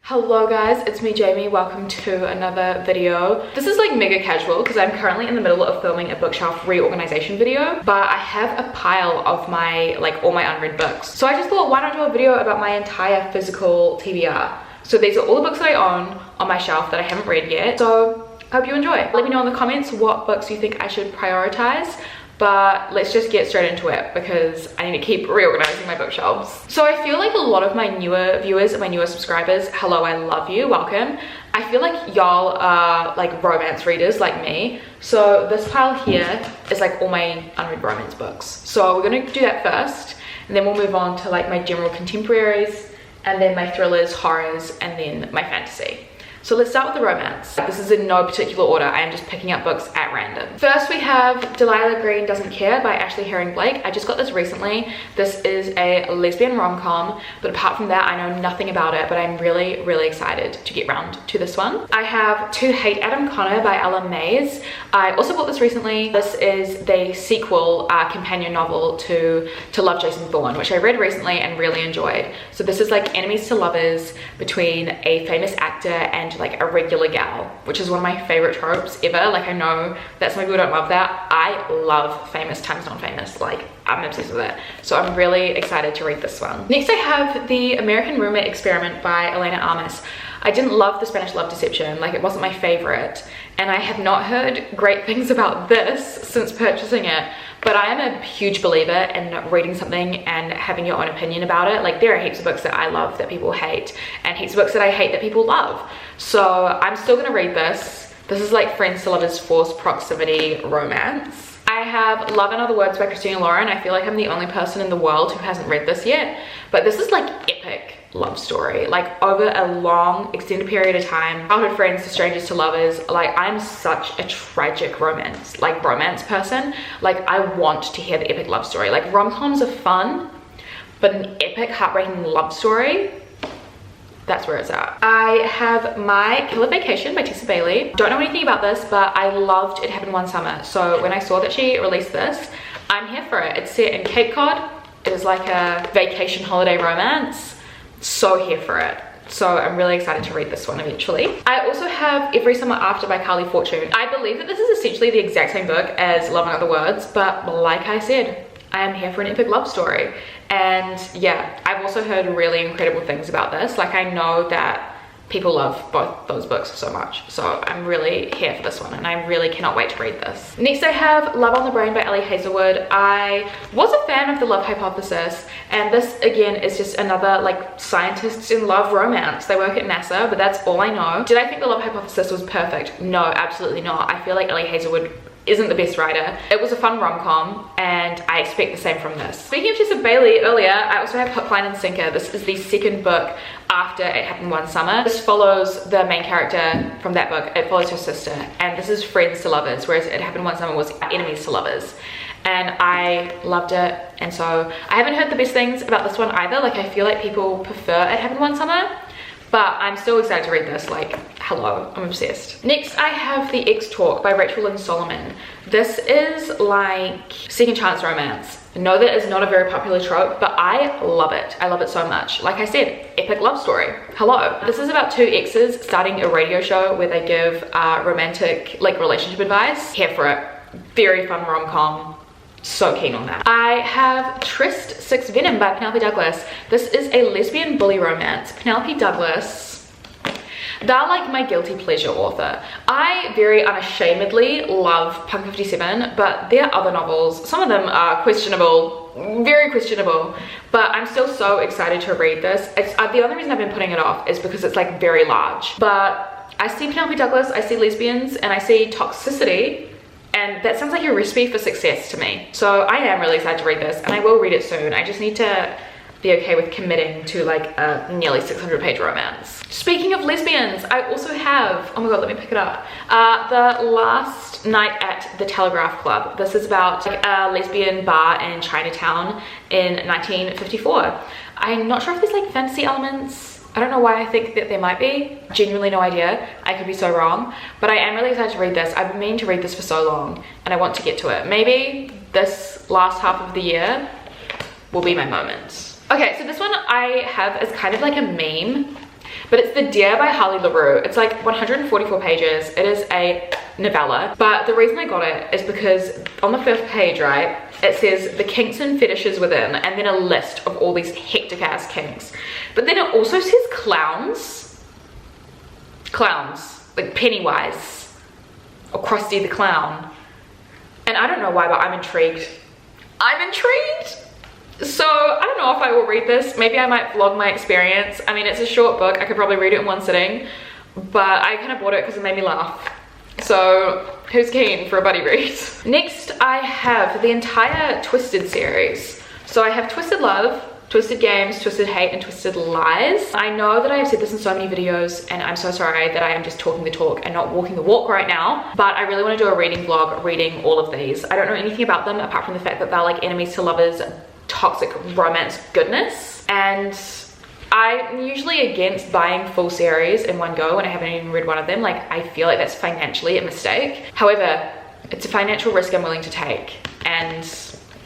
Hello guys, it's me Jamie. Welcome to another video. This is like mega casual because I'm currently in the middle of filming a bookshelf reorganization video, but I have a pile of all my unread books. So I just thought, why not do a video about my entire physical TBR? So these are all the books that I own on my shelf that I haven't read yet. So I hope you enjoy. Let me know in the comments what books you think I should prioritize. But let's just get straight into it because I need to keep reorganizing my bookshelves. So I feel like a lot of my newer viewers and my newer subscribers, hello, I love you, welcome. I feel like y'all are like romance readers like me. So this pile here is like all my unread romance books. So we're gonna do that first, and then we'll move on to like my general contemporaries, and then my thrillers, horrors, and then my fantasy. So let's start with the romance. This is in no particular order. I am just picking up books at random. First we have Delilah Green Doesn't Care by Ashley Herring Blake. I just got this recently. This is a lesbian rom-com, but apart from that, I know nothing about it, but I'm really, really excited to get round to this one. I have To Hate Adam Connor by Ella Mays. I also bought this recently. This is the sequel companion novel to Love, Jason Thorne, which I read recently and really enjoyed. So this is like enemies to lovers between a famous actor and like a regular gal, which is one of my favorite tropes ever. Like I know that some people don't love that. I love famous times non-famous. Like I'm obsessed with it. So I'm really excited to read this one. Next I have The American Roommate Experiment by Elena Armas. I didn't love The Spanish Love Deception, like it wasn't my favorite, and I have not heard great things about this since purchasing it, but I am a huge believer in reading something and having your own opinion about it. Like there are heaps of books that I love that people hate, and heaps of books that I hate that people love. So I'm still gonna read this. This is like friends to lovers forced proximity romance. I have Love and Other Words by Christina Lauren. I feel like I'm the only person in the world who hasn't read this yet, but this is like epic love story, like over a long extended period of time, childhood friends to strangers to lovers. Like I'm such a tragic romance person. Like I want to hear the epic love story. Like rom-coms are fun, but an epic heartbreaking love story, that's where it's at. I have My Killer Vacation by Tessa Bailey. Don't know anything about this, but I loved It Happened One Summer. So when I saw that she released this, I'm here for it. It's set in Cape Cod. It is like a vacation holiday romance. So here for it. So I'm really excited to read this one eventually. I also have Every Summer After by Carly Fortune. I believe that this is essentially the exact same book as Love and Other Words, but like I said, I am here for an epic love story. And yeah, I've also heard really incredible things about this. Like I know that people love both those books so much. So I'm really here for this one, and I really cannot wait to read this. Next I have Love on the Brain by Ellie Hazelwood. I was a fan of The Love Hypothesis, and this again is just another like scientists in love romance. They work at NASA, but that's all I know. Did I think The Love Hypothesis was perfect? No, absolutely not. I feel like Ellie Hazelwood isn't the best writer. It was a fun rom-com, and I expect the same from this. Speaking of Tessa Bailey earlier, I also have Hook, Line and Sinker. This is the second book after It Happened One Summer. This follows the main character from that book. It follows her sister, and this is friends to lovers, whereas It Happened One Summer was enemies to lovers. And I loved it, and so I haven't heard the best things about this one either. Like I feel like people prefer It Happened One Summer, but I'm still excited to read this. Like, hello, I'm obsessed. Next, I have The X Talk by Rachel Lynn Solomon. This is like second chance romance. I know that is not a very popular trope, but I love it. I love it so much. Like I said, epic love story. Hello. This is about two exes starting a radio show where they give romantic like relationship advice. Here for it. Very fun rom-com. So keen on that. I have Tryst 6 Venom by Penelope Douglas. This is a lesbian bully romance. Penelope Douglas, they're like my guilty pleasure author. I very unashamedly love Punk 57, but their other novels, some of them are questionable, very questionable, but I'm still so excited to read this. It's, the only reason I've been putting it off is because it's like very large. But I see Penelope Douglas, I see lesbians, and I see toxicity, and that sounds like a recipe for success to me. So I am really excited to read this, and I will read it soon. I just need to be okay with committing to like a nearly 600-page romance. Speaking of lesbians, I also have, oh my god, let me pick it up. The Last Night at the Telegraph Club. This is about like a lesbian bar in Chinatown in 1954. I'm not sure if there's like fantasy elements. I don't know why I think that there might be. Genuinely no idea. I could be so wrong. But I am really excited to read this. I've been meaning to read this for so long, and I want to get to it. Maybe this last half of the year will be my moment. Okay, so this one I have as kind of like a meme, but it's The Deer by Harley LaRue. It's like 144 pages. It is a novella, but the reason I got it is because on the first page, right, it says the kinks and fetishes within, and then a list of all these hectic ass kinks. But then it also says clowns, like Pennywise or Krusty the Clown. And I don't know why, but I'm intrigued. So I don't know if I will read this. Maybe I might vlog my experience. I mean, it's a short book. I could probably read it in one sitting, but I kind of bought it because it made me laugh. So who's keen for a buddy read? Next, I have the entire Twisted series. So I have Twisted Love, Twisted Games, Twisted Hate, and Twisted Lies. I know that I have said this in so many videos, and I'm so sorry that I am just talking the talk and not walking the walk right now, but I really want to do a reading vlog reading all of these. I don't know anything about them apart from the fact that they're like enemies to lovers, toxic romance goodness, and I'm usually against buying full series in one go when I haven't even read one of them. Like, I feel like that's financially a mistake. However, it's a financial risk I'm willing to take, and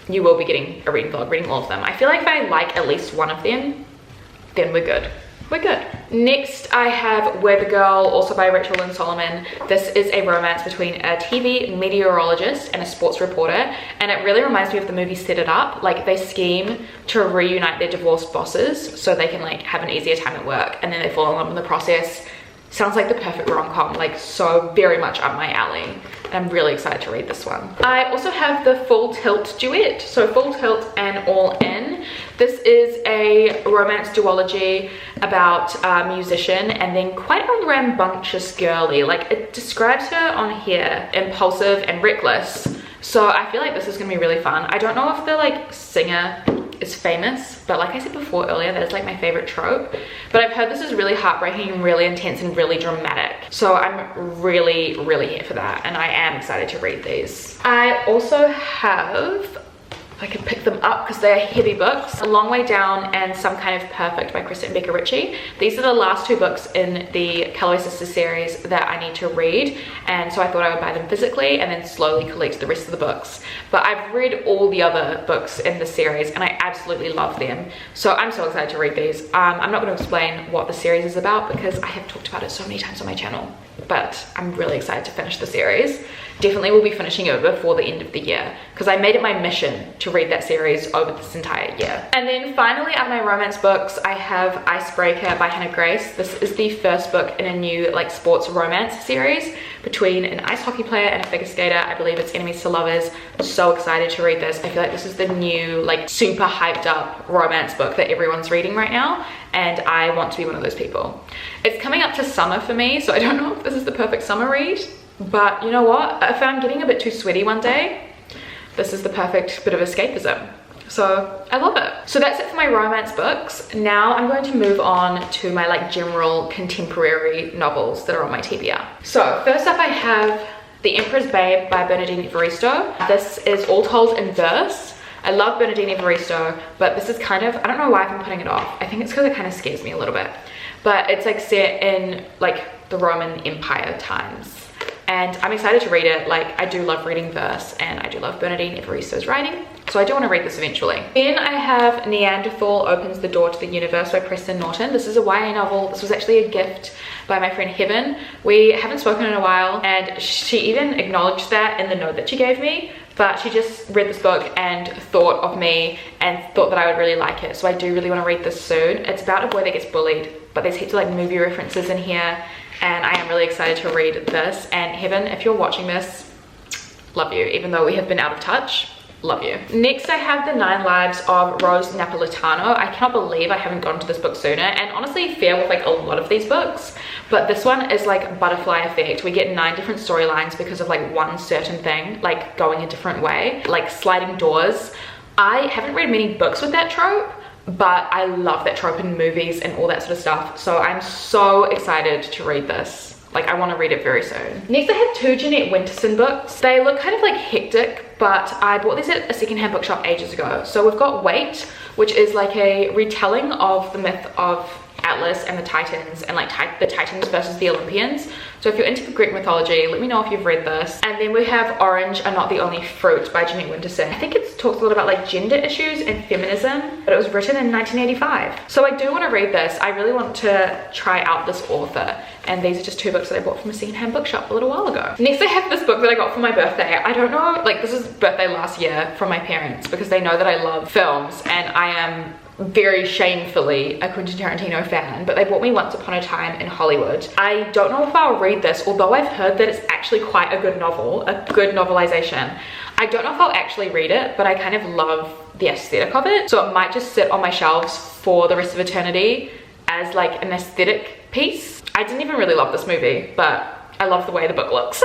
you will be getting a reading vlog reading all of them. I feel like if I like at least one of them, then we're good. We're good. Next, I have Weather Girl, also by Rachel Lynn Solomon. This is a romance between a TV meteorologist and a sports reporter, and it really reminds me of the movie Set It Up. Like, they scheme to reunite their divorced bosses so they can like have an easier time at work, and then they fall in love in the process. Sounds like the perfect rom-com, like so very much up my alley. And I'm really excited to read this one. I also have the Full Tilt duet. So Full Tilt and All In. This is a romance duology about a musician and then quite a rambunctious girly. Like, it describes her on here, impulsive and reckless. So I feel like this is gonna be really fun. I don't know if the like singer is famous, but like I said before earlier, that is like my favorite trope. But I've heard this is really heartbreaking and really intense and really dramatic. So I'm really, really here for that, and I am excited to read these. I also have, if I can pick them up because they are heavy books, A Long Way Down and Some Kind of Perfect by Krista and Becca Ritchie. These are the last two books in the Calloway Sisters series that I need to read, and so I thought I would buy them physically and then slowly collect the rest of the books. But I've read all the other books in the series and I absolutely love them, so I'm so excited to read these. I'm not going to explain what the series is about because I have talked about it so many times on my channel, but I'm really excited to finish the series. Definitely will be finishing it before the end of the year because I made it my mission to read that series over this entire year. And then finally, out of my romance books, I have Icebreaker by Hannah Grace. This is the first book in a new like sports romance series between an ice hockey player and a figure skater. I believe it's enemies to lovers. I'm so excited to read this. I feel like this is the new like super hyped up romance book that everyone's reading right now, and I want to be one of those people. It's coming up to summer for me, so I don't know if this is the perfect summer read. But you know what? If I'm getting a bit too sweaty one day, this is the perfect bit of escapism. So I love it. So that's it for my romance books. Now I'm going to move on to my like general contemporary novels that are on my TBR. So first up I have The Emperor's Babe by Bernardine Evaristo. This is all told in verse. I love Bernardine Evaristo, but this is kind of, I don't know why I'm putting it off. I think it's because it kind of scares me a little bit. But it's like set in like the Roman Empire times. And I'm excited to read it. Like, I do love reading verse and I do love Bernardine Evaristo's writing, so I do want to read this eventually. Then I have Neanderthal Opens the Door to the Universe by Preston Norton. This is a YA novel. This was actually a gift by my friend Heaven. We haven't spoken in a while, and she even acknowledged that in the note that she gave me, but she just read this book and thought of me and thought that I would really like it. So I do really want to read this soon. It's about a boy that gets bullied, but there's heaps of like movie references in here, and I am really excited to read this. And Heaven, if you're watching this, love you. Even though we have been out of touch, love you. Next I have The 9 Lives of Rose Napolitano. I cannot believe I haven't gone to this book sooner, and honestly fair with like a lot of these books, but this one is like butterfly effect. We get 9 different storylines because of like one certain thing like going a different way, like sliding doors. I haven't read many books with that trope, but I love that trope in movies and all that sort of stuff, so I'm so excited to read this. Like, I want to read it very soon. Next I have 2 Jeanette Winterson books. They look kind of like hectic, but I bought these at a secondhand bookshop ages ago. So we've got Wait, which is like a retelling of the myth of Atlas and the Titans, and like the Titans versus the Olympians. So if you're into Greek mythology, let me know if you've read this. And then we have Orange Are Not the Only Fruit by Jeanette Winterson. I think it talks a lot about like gender issues and feminism, but it was written in 1985. So I do want to read this. I really want to try out this author. And these are just 2 books that I bought from a secondhand bookshop a little while ago. Next I have this book that I got for my birthday. I don't know, like this is birthday last year from my parents because they know that I love films and I am very shamefully a Quentin Tarantino fan, but they bought me Once Upon a Time in Hollywood. I don't know if I'll read this, although I've heard that it's actually quite a good novel, a good novelization. I don't know if I'll actually read it, but I kind of love the aesthetic of it, so it might just sit on my shelves for the rest of eternity as like an aesthetic piece. I didn't even really love this movie, but I love the way the book looks.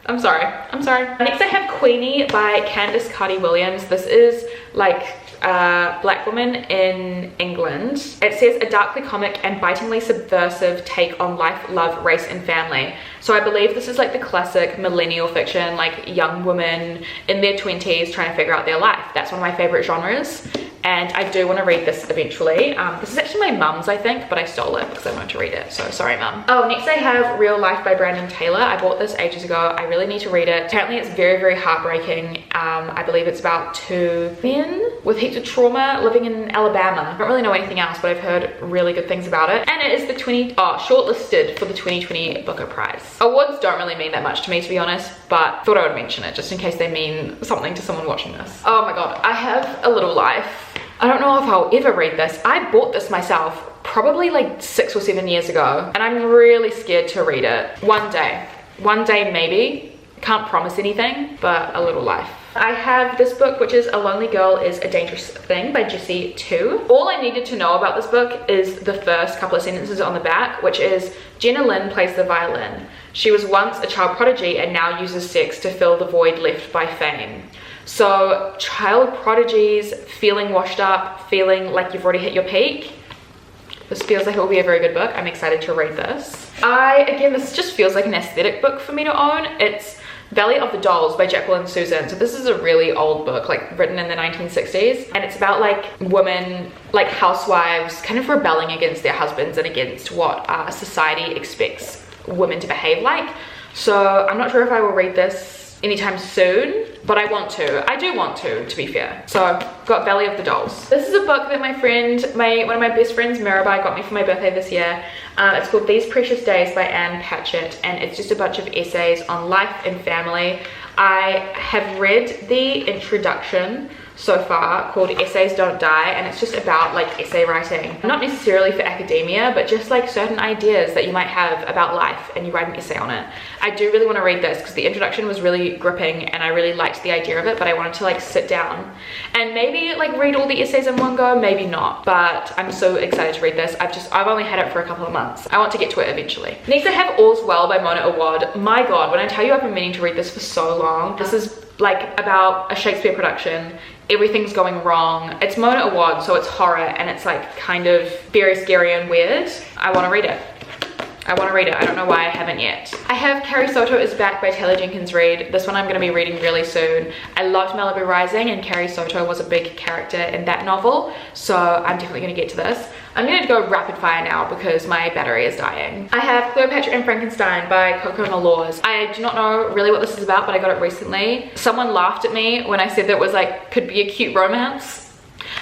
I'm sorry. Next I have Queenie by Candice Carty-Williams. This is like a black woman in England. It says a darkly comic and bitingly subversive take on life, love, race, and family. So I believe this is like the classic millennial fiction, like young women in their 20s trying to figure out their life. That's one of my favorite genres. And I do want to read this eventually. This is actually my mum's, I think, but I stole it because I wanted to read it, so sorry mum. Oh, next I have Real Life by Brandon Taylor. I bought this ages ago. I really need to read it. Apparently it's very, very heartbreaking. I believe it's about 2 men with heaps of trauma living in Alabama. I don't really know anything else, but I've heard really good things about it. And it is the shortlisted for the 2020 Booker Prize. Awards don't really mean that much to me, to be honest, but thought I would mention it just in case they mean something to someone watching this. Oh my god, I Have a Little Life. I don't know if I'll ever read this. I bought this myself probably like 6 or 7 years ago, and I'm really scared to read it. One day maybe. Can't promise anything, but A Little Life. I have this book, which is A Lonely Girl is a Dangerous Thing by Jessie Tu. All I needed to know about this book is the first couple of sentences on the back, which is Jenna Lynn plays the violin. She was once a child prodigy and now uses sex to fill the void left by fame. So child prodigies, feeling washed up, feeling like you've already hit your peak. This feels like it will be a very good book. I'm excited to read this. Again, this just feels like an aesthetic book for me to own. It's Valley of the Dolls by Jacqueline Susan. So this is a really old book, like written in the 1960s. And it's about like women, like housewives, kind of rebelling against their husbands and against what society expects women to behave like. So I'm not sure if I will read this anytime soon, but I want to. I do want to be fair. So got Valley of the Dolls. This is a book that my friend, one of my best friends, Mirabai, got me for my birthday this year. It's called These Precious Days by Anne Patchett, and it's just a bunch of essays on life and family. I have read the introduction so far called Essays Don't Die, and it's just about like essay writing, not necessarily for academia, but just like certain ideas that you might have about life and you write an essay on it. I do really want to read this because the introduction was really gripping and I really liked the idea of it, but I wanted to like sit down and maybe like read all the essays in one go, maybe not, but I'm so excited to read this. I've only had it for a couple of months. I want to get to it eventually. Next I have All's Well by Mona Awad. My god, when I tell you I've been meaning to read this for so long. This is like about a Shakespeare production. Everything's going wrong. It's Mona Awad, so it's horror and it's like kind of very scary and weird. I want to read it. I don't know why I haven't yet. I have Carrie Soto is Back by Taylor Jenkins Reid. This one I'm going to be reading really soon. I loved Malibu Rising and Carrie Soto was a big character in that novel, so I'm definitely going to get to this. I'm going to go rapid fire now because my battery is dying. I have Cleopatra and Frankenstein by Coco Malors. I do not know really what this is about, but I got it recently. Someone laughed at me when I said that it was like, could be a cute romance.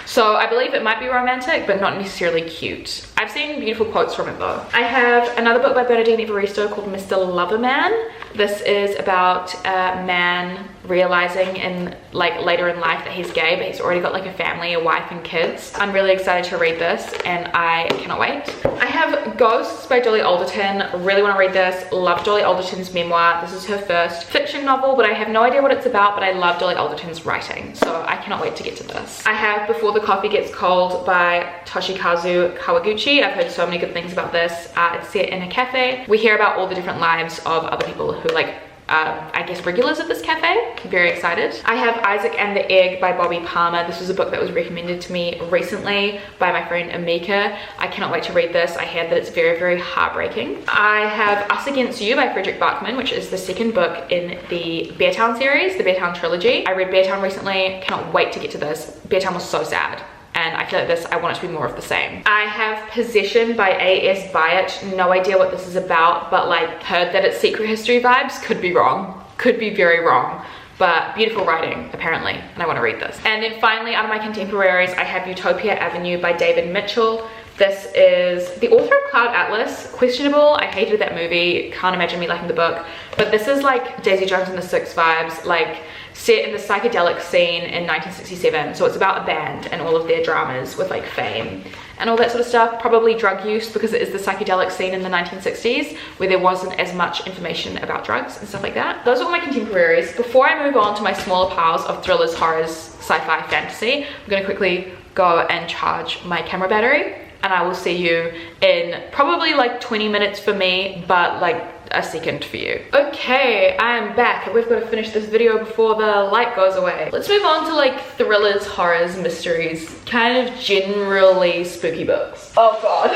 So I believe it might be romantic, but not necessarily cute. I've seen beautiful quotes from it though. I have another book by Bernardine Evaristo called Mr. Loverman. This is about a man realizing in like later in life that he's gay, but he's already got like a family, a wife and kids. I'm really excited to read this and I cannot wait. I have Ghosts by Dolly Alderton. Really want to read this. Love Dolly Alderton's memoir. This is her first fiction novel, but I have no idea what it's about, but I love Dolly Alderton's writing, so I cannot wait to get to this. I have Before the Coffee Gets Cold by Toshikazu Kawaguchi. I've heard so many good things about this. It's set in a cafe. We hear about all the different lives of other people who like I guess regulars at this cafe. Very excited. I have Isaac and the Egg by Bobby Palmer. This was a book that was recommended to me recently by my friend Amika. I cannot wait to read this. I heard that it's very, very heartbreaking. I have Us Against You by Frederick Bachman, which is the second book in the Beartown series, the Beartown trilogy. I read Beartown recently. Cannot wait to get to this. Beartown was so sad. and I feel like this, I want it to be more of the same. I have Possession by A.S. Byatt. No idea what this is about, but like heard that it's secret history vibes. Could be wrong, could be very wrong, but beautiful writing apparently, and I want to read this. And then finally, out of my contemporaries, I have Utopia Avenue by David Mitchell. This is the author of Cloud Atlas. Questionable. I hated that movie. Can't imagine me liking the book. But this is like Daisy Jones and the Six vibes, like set in the psychedelic scene in 1967. So it's about a band and all of their dramas with like fame and all that sort of stuff. Probably drug use, because it is the psychedelic scene in the 1960s where there wasn't as much information about drugs and stuff like that. Those are all my contemporaries. Before I move on to my smaller piles of thrillers, horrors, sci-fi, fantasy, I'm going to quickly go and charge my camera battery. And I will see you in probably like 20 minutes for me, but like a second for you. Okay, I am back. We've got to finish this video before the light goes away. Let's move on to like thrillers, horrors, mysteries, kind of generally spooky books. Oh God.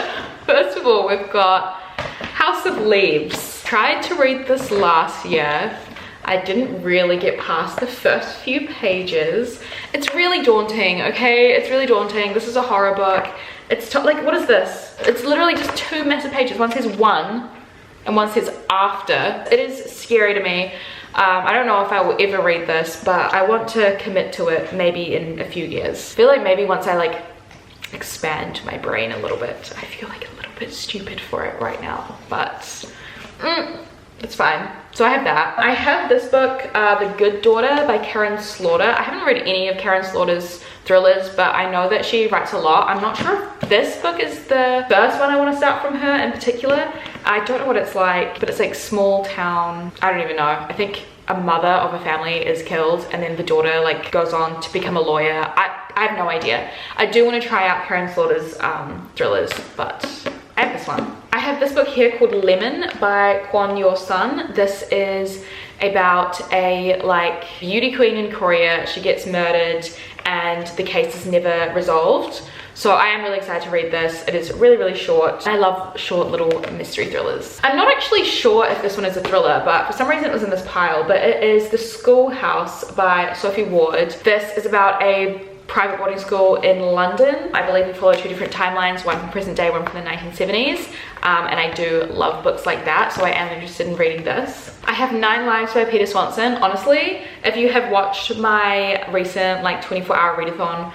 First of all, we've got House of Leaves. Tried to read this last year. I didn't really get past the first few pages. It's really daunting, okay? It's really daunting. This is a horror book. It's like, what is this? It's literally just two massive pages. One says one and one says after. It is scary to me. I don't know if I will ever read this, but I want to commit to it maybe in a few years. I feel like maybe once I like expand my brain a little bit, I feel like a little bit stupid for it right now, but it's fine. So I have that. I have this book, The Good Daughter by Karen Slaughter. I haven't read any of Karen Slaughter's thrillers, but I know that she writes a lot. I'm not sure if this book is the first one I want to start from her in particular. I don't know what it's like, but it's like small town. I don't even know. I think a mother of a family is killed and then the daughter like goes on to become a lawyer. I have no idea. I do want to try out Karen Slaughter's thrillers, but I have this one. I have this book here called Lemon by Kwon Yor-sun. This is about a like beauty queen in Korea. She gets murdered and the case is never resolved. So I am really excited to read this. It is really, really short. I love short little mystery thrillers. I'm not actually sure if this one is a thriller, but for some reason it was in this pile, but it is The Schoolhouse by Sophie Ward. This is about a private boarding school in London. I believe we follow two different timelines, one from present day, one from the 1970s. And I do love books like that, so I am interested in reading this. I have 9 Lives by Peter Swanson. Honestly, if you have watched my recent like 24-hour readathon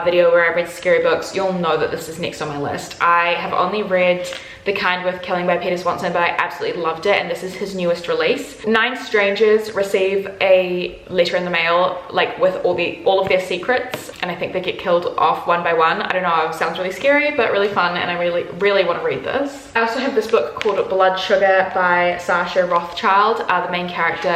video where I read scary books, you'll know that this is next on my list. I have only read The Kind Worth Killing by Peter Swanson, but I absolutely loved it, and this is his newest release. 9 strangers receive a letter in the mail like with all of their secrets, and I think they get killed off one by one. I don't know, it sounds really scary but really fun, and I really want to read this. I also have this book called Blood Sugar by Sasha Rothschild. The main character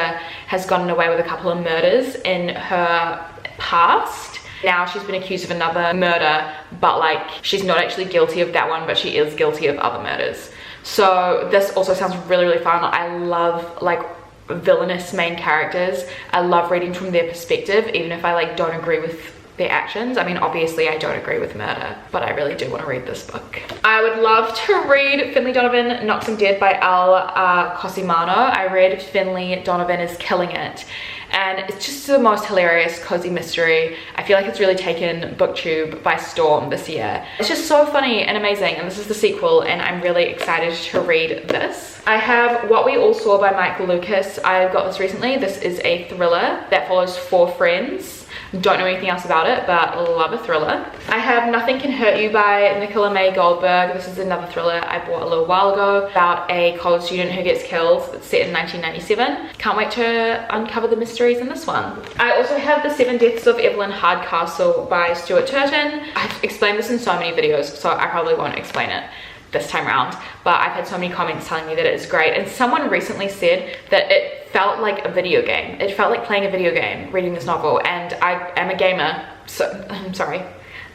has gotten away with a couple of murders in her past. Now she's been accused of another murder, but like she's not actually guilty of that one, but she is guilty of other murders. So this also sounds really, really fun. I love like villainous main characters. I love reading from their perspective, even if I like don't agree with their actions. I mean, obviously I don't agree with murder, but I really do want to read this book. I would love to read Finley Donovan Knocks Him Dead by Al Cosimano. I read Finley Donovan is Killing It, and it's just the most hilarious cozy mystery. I feel like it's really taken BookTube by storm this year. It's just so funny and amazing, and this is the sequel, and I'm really excited to read this. I have What We All Saw by Michael Lucas. I got this recently. This is a thriller that follows 4 friends. Don't know anything else about it, but love a thriller. I have Nothing Can Hurt You by Nicola May Goldberg. This is another thriller I bought a little while ago about a college student who gets killed. It's set in 1997. Can't wait to uncover the mysteries in this one. I also have The 7 Deaths of Evelyn Hardcastle by Stuart Turton. I've explained this in so many videos, so I probably won't explain it this time around, but I've had so many comments telling me that it's great, and someone recently said that it felt like a video game. It felt like playing a video game reading this novel, and I am a gamer, so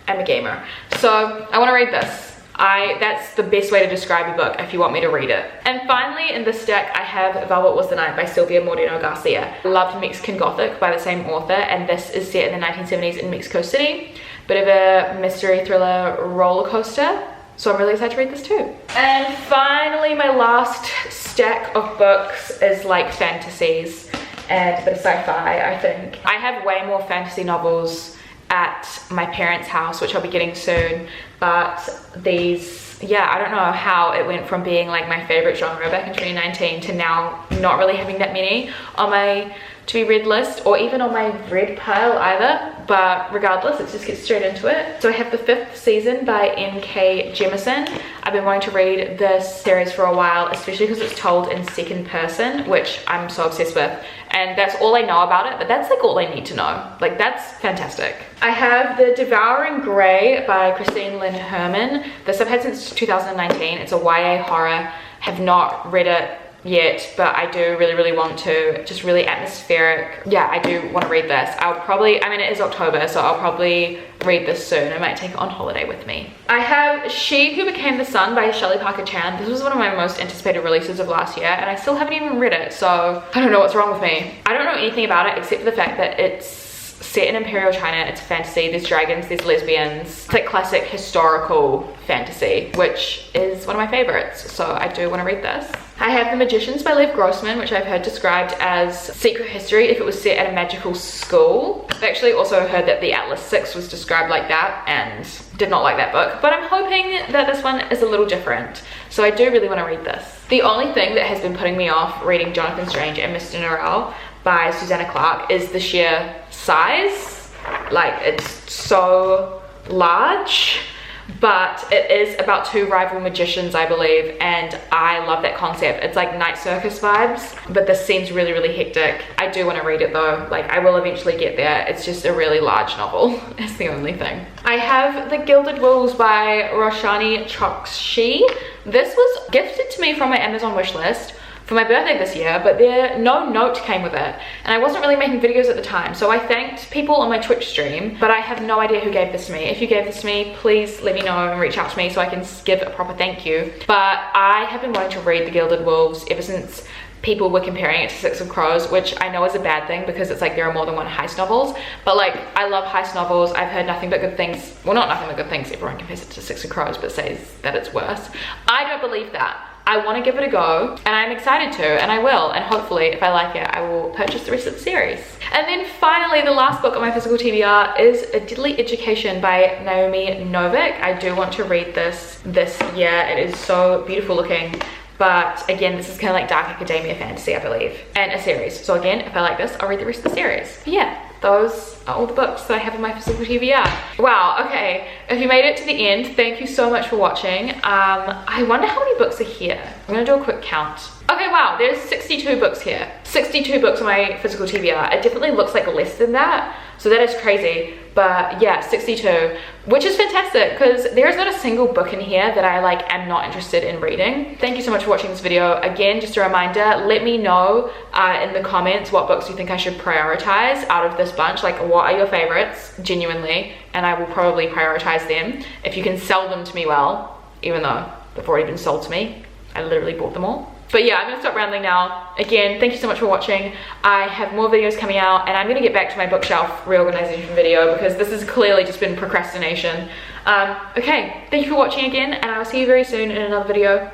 I'm a gamer, so I want to read this. That's the best way to describe a book if you want me to read it. And finally in this stack I have Velvet Was the Night by Sylvia Moreno Garcia. Loved Mexican Gothic by the same author, and this is set in the 1970s in Mexico City. Bit of a mystery thriller roller coaster. So I'm really excited to read this too. And finally, my last stack of books is like fantasies and a bit of sci-fi, I think. I have way more fantasy novels at my parents' house, which I'll be getting soon. But these, yeah, I don't know how it went from being like my favorite genre back in 2019 to now not really having that many on my to be read list, or even on my read pile either. But regardless, let's just get straight into it. So I have the 5th season by N.K. Jemisin. I've been wanting to read this series for a while, especially because it's told in second person, which I'm so obsessed with. And that's all I know about it, but that's like all I need to know. Like, that's fantastic. I have The Devouring Grey by Christine Lynn Herman. This I've had since 2019. It's a YA horror. Have not read it yet, but I do really want to. Just really atmospheric. Yeah, I do want to read this. I'll probably, I mean, it is October, so I'll probably read this soon. I might take it on holiday with me. I have She Who Became the Sun by Shelley Parker Chan. This was one of my most anticipated releases of last year, and I still haven't even read it, so I don't know what's wrong with me. I don't know anything about it except for the fact that it's set in Imperial China. It's fantasy, there's dragons, there's lesbians. It's like classic historical fantasy, which is one of my favorites, so I do want to read this. I have The Magicians by Lev Grossman, which I've heard described as secret history if it was set at a magical school. I've actually also heard that the Atlas 6 was described like that and did not like that book, but I'm hoping that this one is a little different, so I do really want to read this. The only thing that has been putting me off reading Jonathan Strange and Mr. Norrell by Susanna Clarke is the sheer size. Like, it's so large, but it is about 2 rival magicians, I believe, and I love that concept. It's like Night Circus vibes, but this seems really hectic. I do want to read it though. Like, I will eventually get there. It's just a really large novel. It's the only thing. I have The Gilded Wolves by Roshani Chokshi. This was gifted to me from my Amazon wishlist for my birthday this year, but no note came with it, and I wasn't really making videos at the time, so I thanked people on my Twitch stream, but I have no idea who gave this to me. If you gave this to me, please let me know and reach out to me so I can give a proper thank you. But I have been wanting to read The Gilded Wolves ever since people were comparing it to Six of Crows, which I know is a bad thing because it's like there are more than one heist novels, but like, I love heist novels. I've heard nothing but good things. Well, not nothing but good things. Everyone compares it to Six of Crows but says that it's worse. I don't believe that. I want to give it a go, and I'm excited to, and I will, and hopefully if I like it I will purchase the rest of the series. And then finally, the last book on my physical TBR is A Deadly Education by Naomi Novik. I do want to read this year. It is so beautiful looking, but again, this is kind of like dark academia fantasy, I believe, and a series. So again, if I like this, I'll read the rest of the series. But yeah, those are all the books that I have in my physical TBR. Wow, okay, if you made it to the end, thank you so much for watching. I wonder how many books are here. I'm gonna do a quick count. Okay, wow, there's 62 books here. 62 books on my physical TBR. It definitely looks like less than that, so that is crazy. But yeah, 62, which is fantastic because there is not a single book in here that I like am not interested in reading. Thank you so much for watching this video. Again, just a reminder, let me know in the comments what books you think I should prioritize out of this bunch. Like, what are your favorites, genuinely, and I will probably prioritize them. If you can sell them to me well, even though they've already been sold to me, I literally bought them all. But yeah, I'm gonna stop rambling now. Again, thank you so much for watching. I have more videos coming out, and I'm gonna get back to my bookshelf reorganization video because this has clearly just been procrastination. Okay, thank you for watching again, and I'll see you very soon in another video.